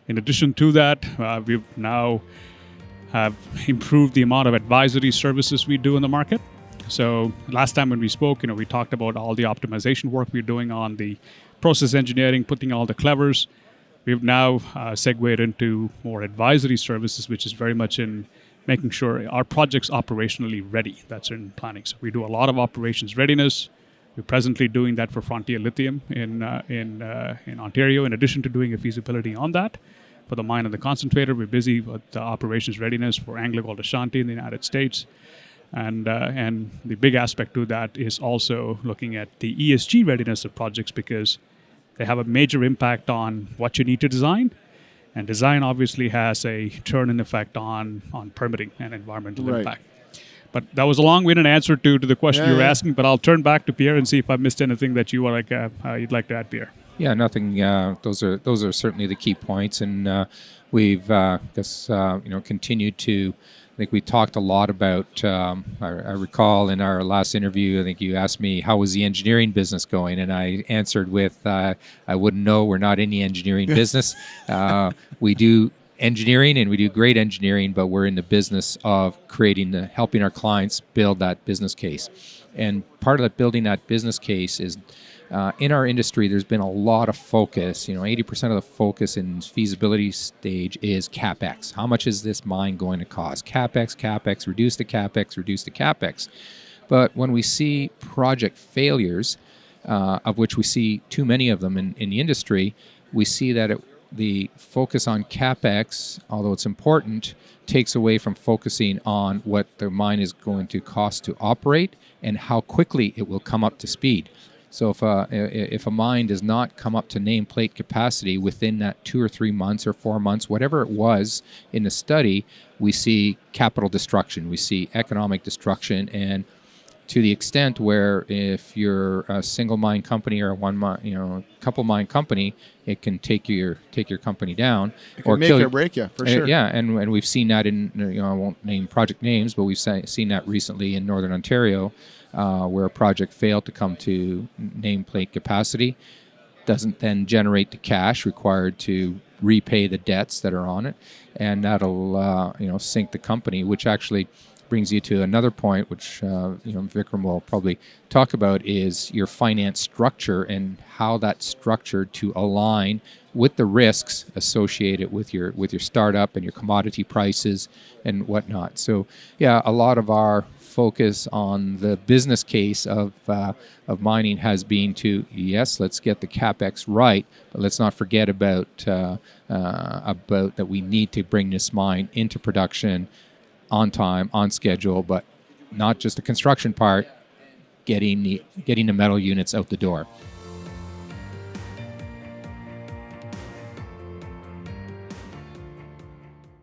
In addition to that, we've now have improved the amount of advisory services we do in the market. So last time when we spoke, we talked about all the optimization work we're doing on the process engineering, putting all the clevers. We've now segued into more advisory services, which is very much in making sure our project's operationally ready. That's in planning. So we do a lot of operations readiness. We're presently doing that for Frontier Lithium in Ontario. In addition to doing a feasibility on that for the mine and the concentrator, we're busy with the operations readiness for AngloGold Ashanti in the United States. And the big aspect to that is also looking at the ESG readiness of projects, because they have a major impact on what you need to design. And design obviously has a turn-in effect on permitting and environmental impact. But that was a long-winded answer to the question you were asking, but I'll turn back to Pierre and see if I missed anything that you'd like to add, Pierre. Yeah, nothing. Those are certainly the key points, and we've continued to. I think we talked a lot about. I recall in our last interview, I think you asked me how was the engineering business going, and I answered with, "I wouldn't know. We're not in the engineering business. We do engineering, and we do great engineering, but we're in the business of helping our clients build that business case. And part of that building that business case is." In our industry, there's been a lot of focus. 80% of the focus in feasibility stage is CapEx. How much is this mine going to cost? CapEx, reduce the CapEx. But when we see project failures, of which we see too many of them in the industry, we see that the focus on CapEx, although it's important, takes away from focusing on what the mine is going to cost to operate and how quickly it will come up to speed. So if a mine does not come up to nameplate capacity within that 2 or 3 months or 4 months, whatever it was in the study, we see capital destruction, we see economic destruction, and to the extent where if you're a single mine company or a couple mine company, it can take your company down, it can make or break you for sure. Yeah, and we've seen that in I won't name project names, but we've seen that recently in Northern Ontario. Where a project failed to come to nameplate capacity, doesn't then generate the cash required to repay the debts that are on it, and that'll sink the company, which actually brings you to another point, which Vikram will probably talk about, is your finance structure and how that's structured to align with the risks associated with your startup and your commodity prices and whatnot. So yeah, a lot of our focus on the business case of mining has been to, yes, let's get the CapEx right, but let's not forget about that we need to bring this mine into production on time, on schedule, but not just the construction part, getting the metal units out the door.